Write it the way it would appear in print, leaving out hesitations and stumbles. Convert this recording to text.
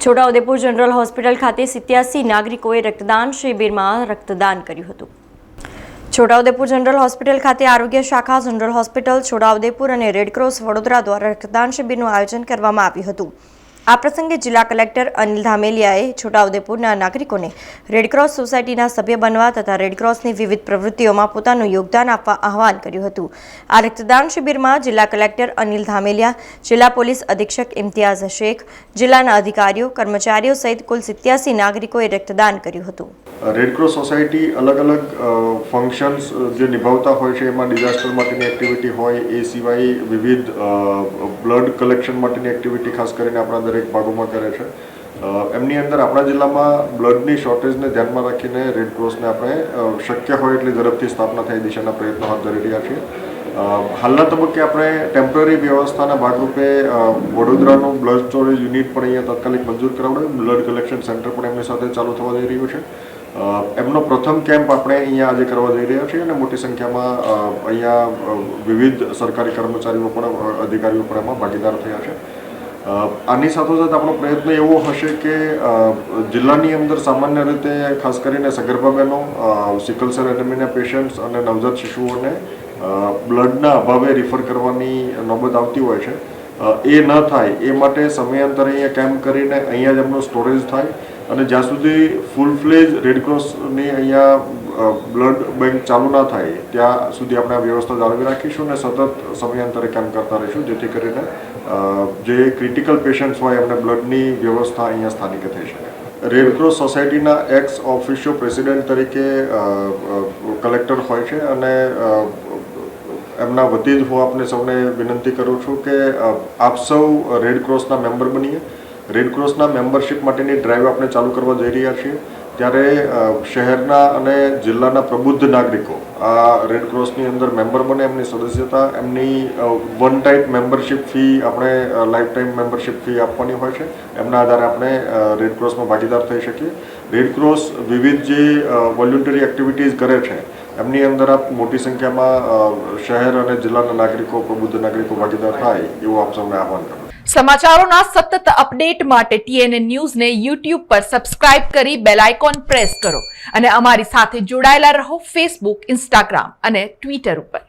Chhota Udepur general hospital ખાતે 87 નાગરિકોએ રક્તદાન શિબિરમાં રક્તદાન કર્યું હતું। છોટાઉદેપુર જનરલ હોસ્પિટલ ખાતે આરોગ્ય શાખા, જનરલ હોસ્પિટલ છોટાઉદેપુર અને રેડક્રોસ વડોદરા દ્વારા રક્તદાન શિબિરનું આયોજન કરવામાં આવ્યું હતું। આ પ્રસંગે જિલ્લા કલેક્ટર અનિલ ધામેલિયાએ છોટાઉદેપુરના નાગરિકોને રેડક્રોસ સોસાયટીના સભ્ય બનવા તથા રેડક્રોસની વિવિધ પ્રવૃત્તિઓમાં પોતાનું યોગદાન આપવા આહવાન કર્યું હતું। આ રક્તદાન શિબિરમાં જિલ્લા કલેક્ટર અનિલ ધામેલિયા, જિલ્લા પોલીસ અધિક્ષક ઇમ્તિયાઝ શેખ, જિલ્લાના અધિકારીઓ, કર્મચારીઓ સહિત કુલ 87 નાગરિકોએ રક્તદાન કર્યું હતું। રેડક્રોસ સોસાયટી અલગ અલગ ફંક્શન્સ જે નિભાવતા હોય છે, એમાં ડિઝાસ્ટર માટેની એક્ટિવિટી હોય, એ સિવાય વિવિધ બ્લડ કલેક્શન માટેની એક્ટિવિટી ખાસ કરીને આપણા દરેક ભાગોમાં કરે છે। એમની અંદર આપણા જિલ્લામાં બ્લડની શોર્ટેજને ધ્યાનમાં રાખીને રેડક્રોસને આપણે શક્ય હોય એટલી ઝડપથી સ્થાપના થાય દિશાના પ્રયત્નો હાથ ધરી રહ્યા છીએ। હાલના તબક્કે આપણે ટેમ્પરરી વ્યવસ્થાના ભાગરૂપે વડોદરાનું બ્લડ સ્ટોરેજ યુનિટ પણ અહીંયા તાત્કાલિક મંજૂર કરાવડાવ્યું, બ્લડ કલેક્શન સેન્ટર પણ એમની સાથે ચાલુ થવા જઈ રહ્યું છે। એમનો પ્રથમ કેમ્પ આપણે અહીંયા આજે કરવા જઈ રહ્યા છીએ અને મોટી સંખ્યામાં અહીંયા વિવિધ સરકારી કર્મચારીઓ પણ અધિકારીઓ પણ એમાં ભાગીદાર થયા છે। આની સાથોસાથ આપણો પ્રયત્ન એવો હશે કે જિલ્લાની અંદર સામાન્ય રીતે ખાસ કરીને સગર્ભા બહેનો, સિકલ સેલ એનેમિયા પેશન્ટ્સ અને નવજાત શિશુઓને બ્લડના અભાવે રિફર કરવાની નોબત આવતી હોય છે, એ ન થાય એ માટે સમયાંતરે અહીંયા કેમ્પ કરીને અહીંયા જ એમનો સ્ટોરેજ થાય અને જ્યાં સુધી ફૂલ ફ્લેજ રેડક્રોસની અહીંયા બ્લડ બેંક ચાલુ ના થાય ત્યાં સુધી આપણે આ વ્યવસ્થા જાળવી રાખીશું અને સતત સમયાંતરે કેમ્પ કરતા રહીશું, જેથી કરીને જે ક્રિટિકલ પેશન્ટ્સ હોય એમને બ્લડની વ્યવસ્થા અહીંયા સ્થાનિકે થઈ શકે। રેડક્રોસ સોસાયટીના એક્સ ઓફિશિયો પ્રેસિડેન્ટ તરીકે કલેક્ટર હોય છે અને એમના વતી જ હું આપને સૌને વિનંતી કરું છું કે આપ સૌ રેડક્રોસના મેમ્બર બનીએ। રેડક્રોસના મેમ્બરશિપ માટેની ડ્રાઈવ આપણે ચાલુ કરવા જઈ રહ્યા છીએ, ત્યારે શહેરના અને જિલ્લાના પ્રબુદ્ધ નાગરિકો આ રેડક્રોસની અંદર મેમ્બર બને, એમની સદસ્યતા, એમની વન ટાઈમ મેમ્બરશિપ ફી આપણે લાઈફ ટાઈમ મેમ્બરશિપ ફી આપવાની હોય છે, એમના આધારે આપણે રેડક્રોસમાં ભાગીદાર થઈ શકીએ। રેડક્રોસ વિવિધ જે વોલ્યુન્ટરી એક્ટિવિટીઝ કરે છે એમની અંદર આપ મોટી સંખ્યામાં શહેર અને જિલ્લાના નાગરિકો, પ્રબુદ્ધ નાગરિકો ભાગીદાર થાય એવું આપ સૌને આહવાન કરું। સમાચારોના સતત અપડેટ માટે TNN ન્યૂઝને YouTube પર સબસ્ક્રાઇબ કરી બેલ આઇકોન પ્રેસ કરો અને અમારી સાથે જોડાયેલા રહો Facebook, Instagram અને Twitter ઉપર।